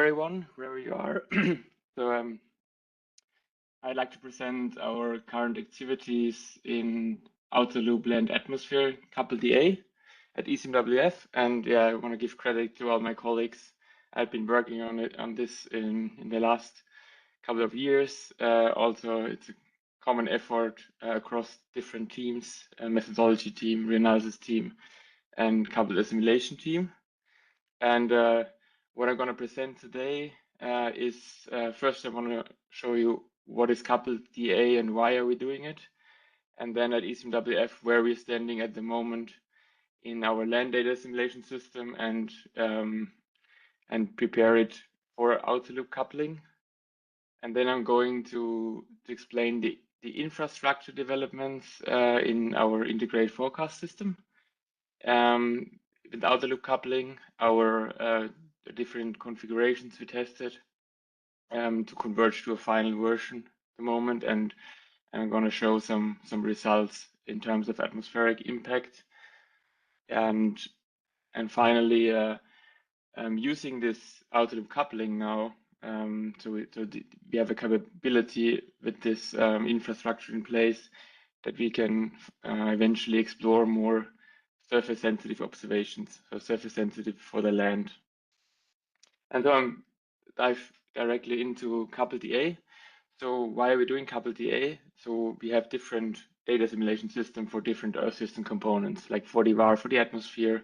everyone, wherever you are. So I'd like to present our current activities in outer loop land atmosphere coupled DA at ECMWF, and yeah, I want to give credit to all my colleagues. I've been working on this in the last couple of years. Also, it's a common effort across different teams: methodology team, reanalysis team, and coupled assimilation team. And what I'm going to present today is first I want to show you what is coupled DA and why are we doing it, and then at ECMWF where we're standing at the moment in our land data assimilation system and prepare it for outer loop coupling. And then I'm going to explain the infrastructure developments in our integrated forecast system. With outer loop coupling, our different configurations we tested to converge to a final version at the moment, and I'm going to show some results in terms of atmospheric impact, and finally using this outer loop coupling now. So we have a capability with this infrastructure in place that we can eventually explore more surface sensitive observations, so surface sensitive for the land. And so I'm dive directly into coupled DA. So why are we doing coupled DA? So we have different data assimilation system for different Earth system components, like 40 VAR for the atmosphere,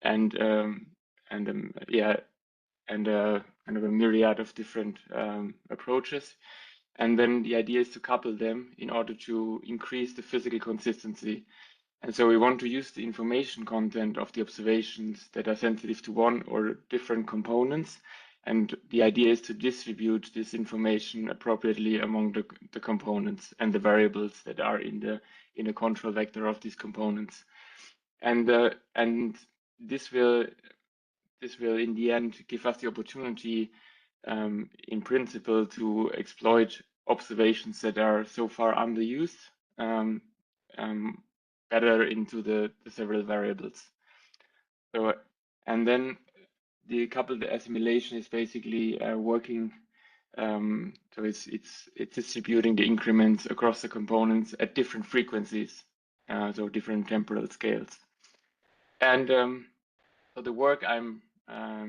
and kind of a myriad of different approaches. And then the idea is to couple them in order to increase the physical consistency. And so we want to use the information content of the observations that are sensitive to one or different components. And the idea is to distribute this information appropriately among the components and the variables that are in the control vector of these components. And this will in the end give us the opportunity, in principle, to exploit observations that are so far underused better into the several variables. So, and then the coupled assimilation is basically working. So it's distributing the increments across the components at different frequencies, so different temporal scales. And so the work I'm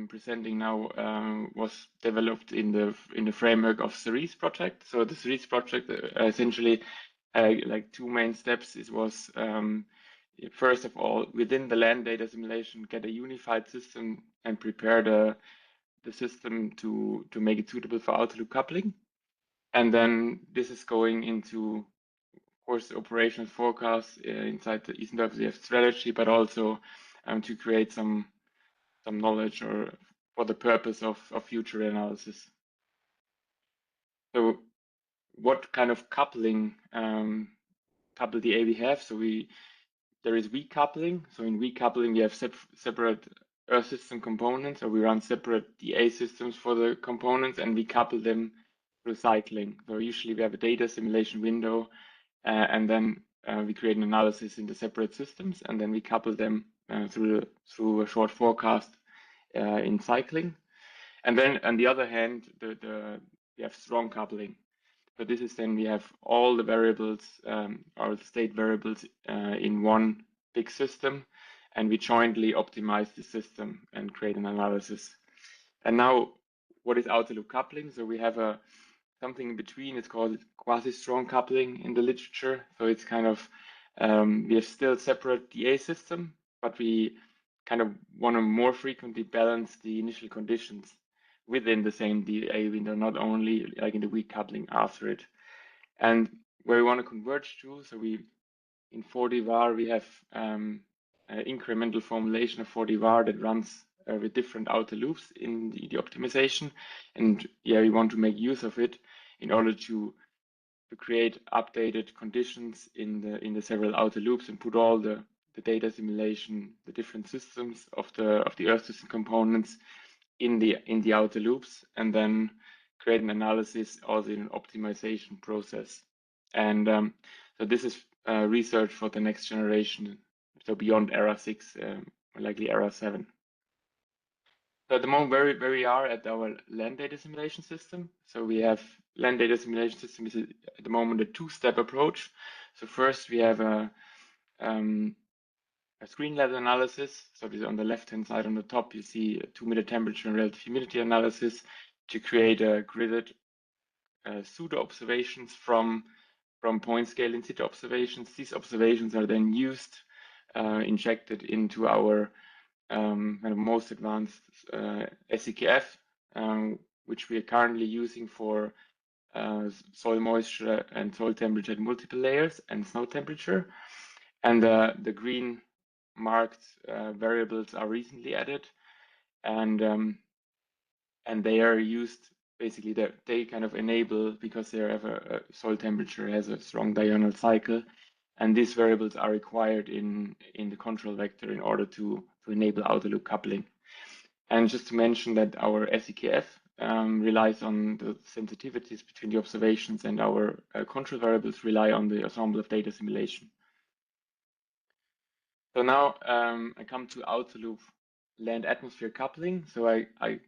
presenting now was developed in the framework of Cerise project. So the Cerise project essentially like two main steps. It was first of all, within the land data simulation, get a unified system and prepare the system to make it suitable for outer loop coupling. And then this is going into, of course, the operations forecast inside the ECMWF strategy, but also to create some knowledge or for the purpose of future analysis. So what kind of coupling coupled DA we have? So there is weak coupling. So in weak coupling, we have separate Earth system components, or we run separate DA systems for the components, and we couple them through cycling. So usually we have a data simulation window, and then we create an analysis in the separate systems, and then we couple them through a short forecast in cycling. And then on the other hand, we have strong coupling. So this is then we have all the variables, our state variables in one big system, and we jointly optimize the system and create an analysis. And now, what is outer loop coupling? So we have something in between. It's called quasi-strong coupling in the literature. So it's kind of we have still separate DA system, but we kind of want to more frequently balance the initial conditions within the same DA window, not only like in the weak coupling after it. And where we want to converge to, so in 40 VAR, we have an incremental formulation of 40 VAR that runs with different outer loops in the optimization. And yeah, we want to make use of it in order to create updated conditions in the several outer loops and put all the data simulation, the different systems of the Earth system components in the outer loops, and then create an analysis also in an optimization process. And so this is research for the next generation, so beyond era 6, likely era 7. So at the moment, where we are at our land data simulation system. So we have land data simulation system is at the moment a two-step approach. So first we have a screen level analysis. So this on the left-hand side on the top, you see a 2-meter temperature and relative humidity analysis to create a gridded pseudo observations from point scale in situ observations. These observations are then used, injected into our kind of most advanced SCKF, which we are currently using for soil moisture and soil temperature at multiple layers and snow temperature. And the green marked variables are recently added, and they are used basically that they kind of enable, because they have a soil temperature has a strong diurnal cycle, and these variables are required in the control vector in order to enable outer loop coupling. And just to mention that our SCKF relies on the sensitivities between the observations, and our control variables rely on the ensemble of data simulation. So now I come to outer loop land atmosphere coupling. So I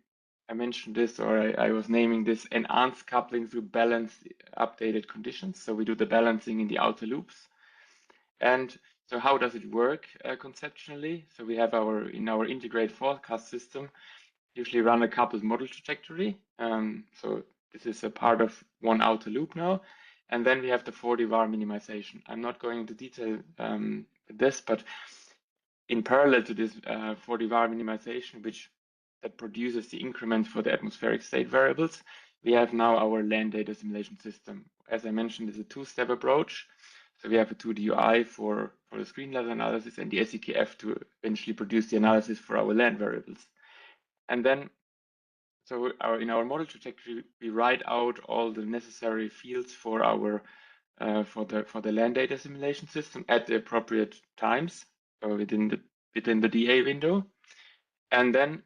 mentioned this, or I was naming this enhanced coupling through balanced updated conditions. So we do the balancing in the outer loops. And so how does it work conceptually? So we have in our integrated forecast system, usually run a coupled model trajectory. So this is a part of one outer loop now. And then we have the 4D VAR minimization. I'm not going into detail with this, but in parallel to this 4D VAR minimization, that produces the increment for the atmospheric state variables, we have now our land data simulation system. As I mentioned, it's a two-step approach. So we have a 2D UI for the screen level analysis and the SCKF to eventually produce the analysis for our land variables. And then, so in our model trajectory, we write out all the necessary fields for our for the land data simulation system at the appropriate times, so within the DA window, and then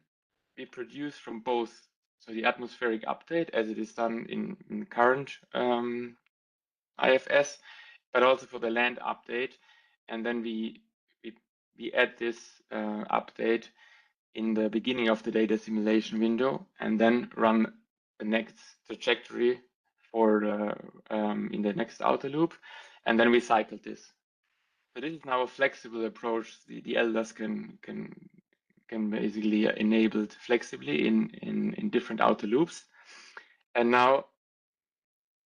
we produce from both, so the atmospheric update as it is done in current IFS, but also for the land update, and then we add this update in the beginning of the data simulation window, and then run the next trajectory for the in the next outer loop, and then we cycle this. So this is now a flexible approach. The LDAS can basically enabled flexibly in different outer loops. And now,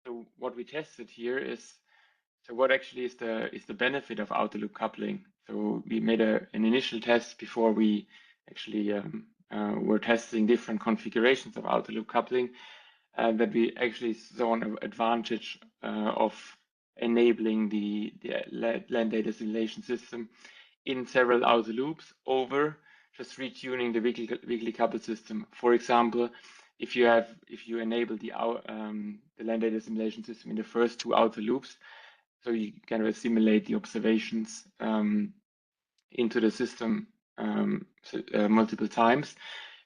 so what we tested here is, so what actually is the benefit of outer loop coupling? So we made an initial test before we actually were testing different configurations of outer loop coupling, that we actually saw an advantage of enabling the land data simulation system in several outer loops over just retuning the weakly coupled system. For example, if you enable the land data simulation system in the first two outer loops, so you can simulate the observations into the system multiple times.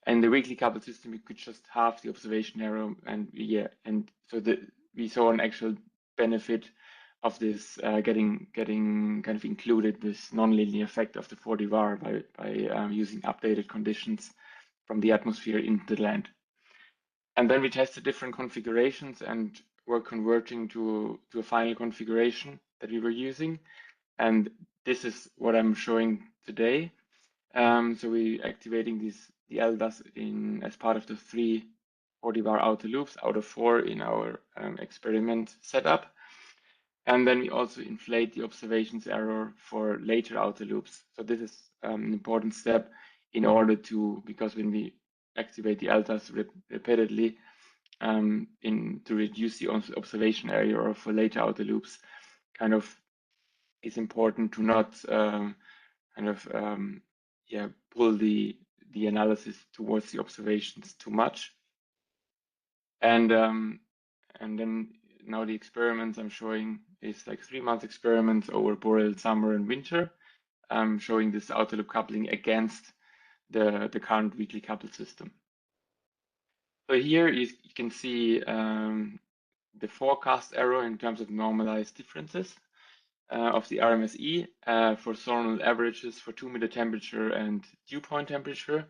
And the weakly coupled system, you could just halve the observation error, and so we saw an actual benefit of this getting kind of included this nonlinear effect of the 4D VAR by using updated conditions from the atmosphere into the land. And then we tested different configurations and were converting to a final configuration that we were using. And this is what I'm showing today. So we activating the LDAS as part of the 3 4D VAR outer loops out of 4 in our experiment setup. And then we also inflate the observations error for later outer loops. So this is an important step in order to, because when we activate the LDAS repeatedly to reduce the observation error for later outer loops, kind of is important to not pull the analysis towards the observations too much. And then now the experiments I'm showing is like 3-month experiments over boreal summer and winter, showing this outer loop coupling against the current weakly coupled system. So here you can see the forecast error in terms of normalized differences of the RMSE for zonal averages for 2-meter temperature and dew point temperature.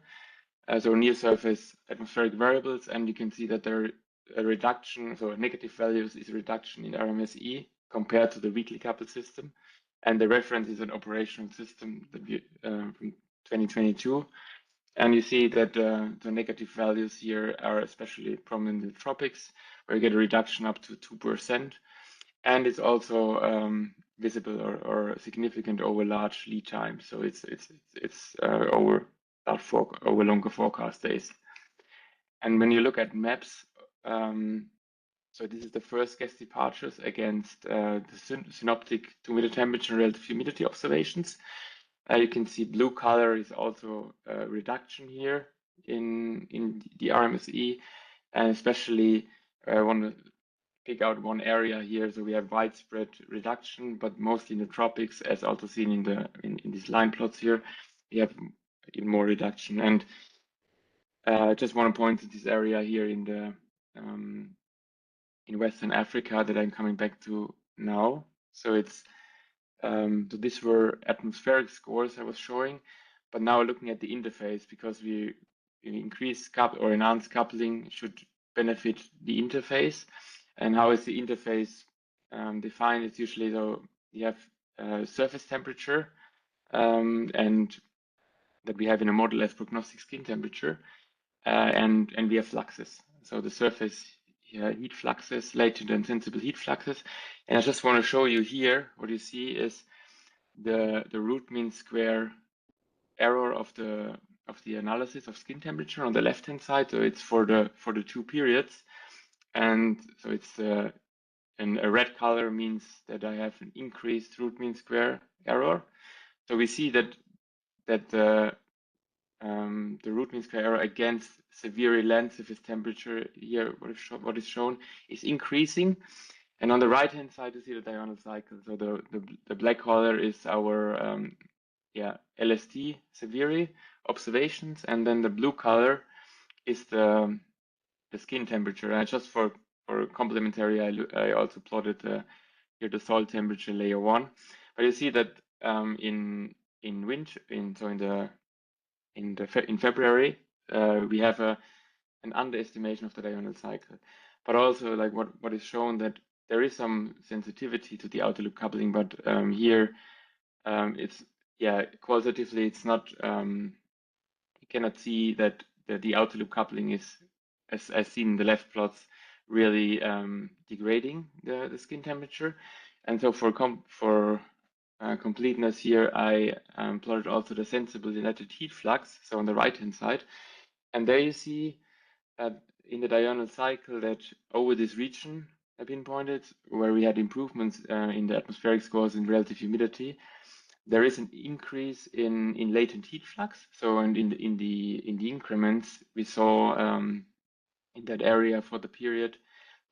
so near surface atmospheric variables, and you can see that there a reduction, so negative values is a reduction in RMSE compared to the weakly coupled system, and the reference is an operational system that we, from 2022. And you see that the negative values here are especially prominent in the tropics, where you get a reduction up to 2%. And it's also visible or significant over large lead time. So it's over longer forecast days. And when you look at maps, so this is the first gas departures against the synoptic 2 meter temperature and relative humidity observations. You can see blue color is also a reduction here in the RMSE, and especially I want to pick out one area here. So we have widespread reduction, but mostly in the tropics, as also seen in these line plots here, we have even more reduction. And I just want to point to this area here in Western Africa that I'm coming back to now. So it's so these were atmospheric scores I was showing, but now looking at the interface, because we increase or enhance coupling should benefit the interface. And how is the interface defined? It's usually, so you have surface temperature, and that we have in a model as prognostic skin temperature, and we have fluxes. So the surface heat fluxes, latent and sensible heat fluxes. And I just want to show you here, what you see is the root mean square error of the analysis of skin temperature on the left hand side. So it's for the 2 periods, and so it's and a red color means that I have an increased root mean square error. So we see that the root mean square error against severe land surface temperature here, what is shown is increasing. And on the right hand side, you see the diurnal cycle. So the black color is our LST severe observations, and then the blue color is the skin temperature. And just for complementary, I also plotted here the soil temperature layer 1. But you see that in February we have an underestimation of the diurnal cycle. But also, like what is shown, that there is some sensitivity to the outer loop coupling, but here it's qualitatively it's not, you cannot see that the outer loop coupling is, as seen in the left plots, really degrading the skin temperature. And so for completeness here, I plotted also the sensible dilated heat flux, so on the right hand side. And there you see in the diurnal cycle that over this region I pinpointed, where we had improvements in the atmospheric scores in relative humidity, there is an increase in latent heat flux. So in the increments we saw in that area for the period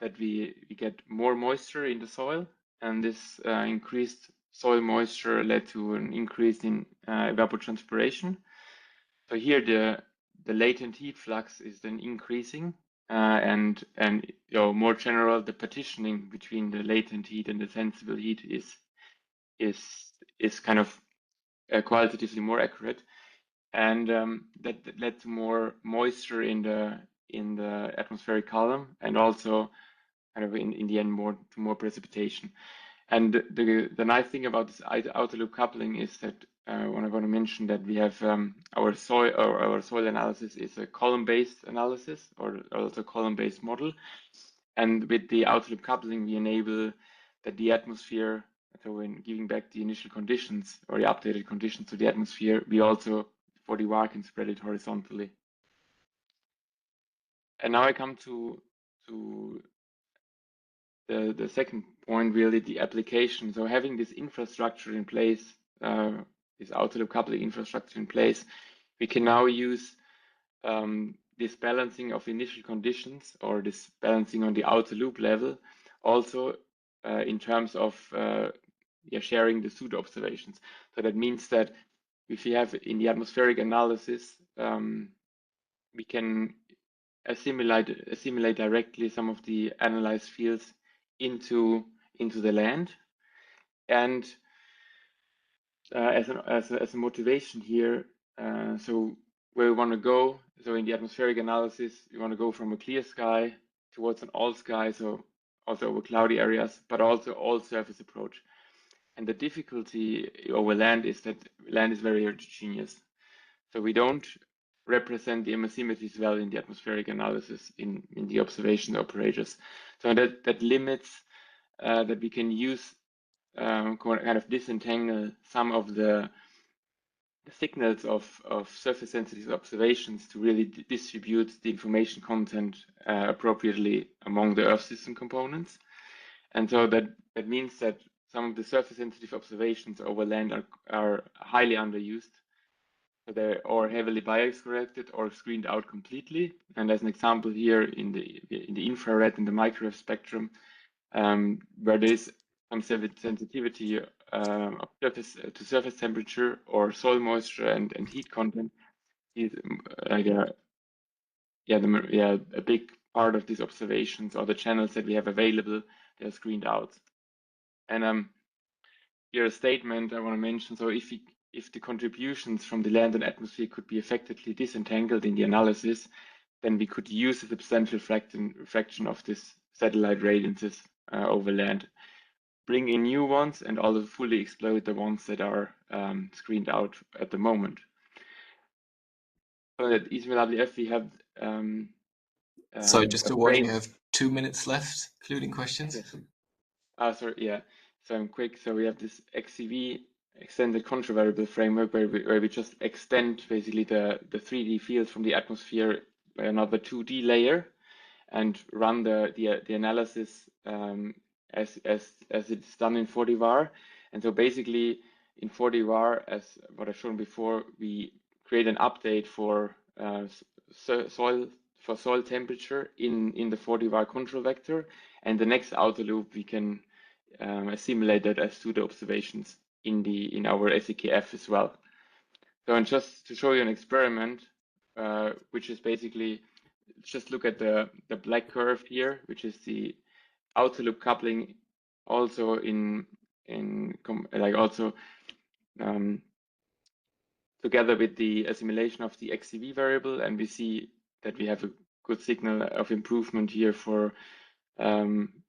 that we get more moisture in the soil, and this increased soil moisture led to an increase in evapotranspiration. So here the latent heat flux is then increasing, and more general, the partitioning between the latent heat and the sensible heat is kind of qualitatively more accurate, and that led to more moisture in the atmospheric column, and also kind of in the end more precipitation. And the nice thing about this outer loop coupling is that when I want to mention that we have our soil analysis is a column-based analysis, or also column-based model, and with the outer loop coupling we enable that the atmosphere, so when giving back the initial conditions or the updated conditions to the atmosphere, we also for the VAR can spread it horizontally. And now I come to the second point, really, the application. So having this infrastructure in place, this outer loop coupling infrastructure in place, we can now use this balancing of initial conditions, or this balancing on the outer loop level, also in terms of sharing the pseudo observations. So that means that if you have in the atmospheric analysis, we can assimilate directly some of the analyzed fields into the land. And as a motivation here, so where we want to go. So in the atmospheric analysis, we want to go from a clear sky towards an all sky, so also over cloudy areas, but also all surface approach. And the difficulty over land is that land is very heterogeneous. So we don't represent the emissymetries well in the atmospheric analysis in the observation operators. So that limits that we can use kind of disentangle some of the signals of surface sensitive observations to really distribute the information content appropriately among the Earth system components. And so that means that some of the surface sensitive observations over land are highly underused. So they're or heavily bias corrected or screened out completely. And as an example here in the infrared and the microwave spectrum, where there is some sensitivity to surface temperature or soil moisture and heat content, is like a big part of these observations or the channels that we have available, they're screened out. And here a statement I want to mention. So if the contributions from the land and atmosphere could be effectively disentangled in the analysis, then we could use a substantial fraction of this satellite radiances over land, bring in new ones, and also fully exploit the ones that are screened out at the moment. So at ISDA we have sorry, just to warn you, have 2 minutes left, including questions. Okay. Sorry, yeah. So I'm quick. So we have this XCV, extended contravariable framework, where we just extend basically the 3D field from the atmosphere by another 2D layer, and run the analysis as it's done in 4D-var. And so basically in 4D-var, as what I've shown before, we create an update for soil temperature in the 4D-var control vector, and the next outer loop we can assimilate that as pseudo observations in our SEKF as well. So, and just to show you an experiment, which is basically, just look at the black curve here, which is the outer loop coupling, also together with the assimilation of the XCV variable, and we see that we have a good signal of improvement here for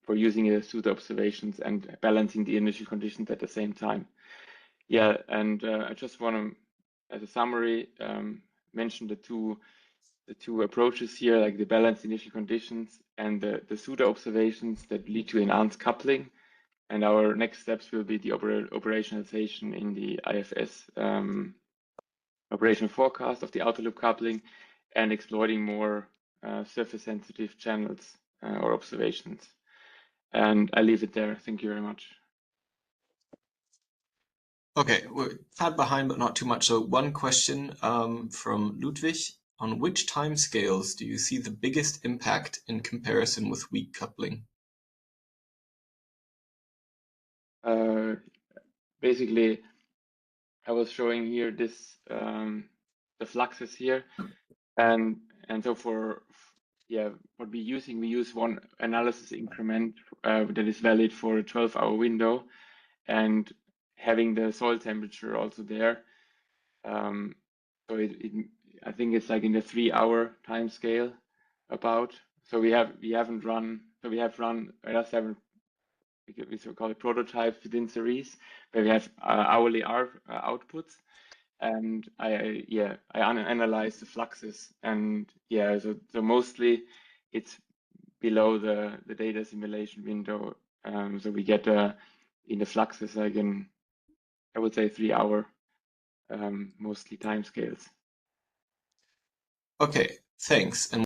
using the pseudo observations and balancing the initial conditions at the same time. Yeah, and I just want to, as a summary, mention the two approaches here, like the balanced initial conditions and the pseudo observations that lead to enhanced coupling. And our next steps will be the operationalization in the IFS operational forecast of the outer loop coupling, and exploiting more surface sensitive channels or observations. And I leave it there. Thank you very much. Okay, we're far behind, but not too much. So one question from Ludwig: on which time scales do you see the biggest impact in comparison with weak coupling? Basically, I was showing here this the fluxes here, and so for what we use one analysis increment that is valid for a 12-hour window, and having the soil temperature also there. So I think it's like in the 3-hour time scale about. So we have run we call it prototypes within series, where we have hourly outputs, and I analyze the fluxes, and so mostly it's below the data simulation window. So we get in the fluxes like I would say 3-hour mostly time scales. Okay, thanks. And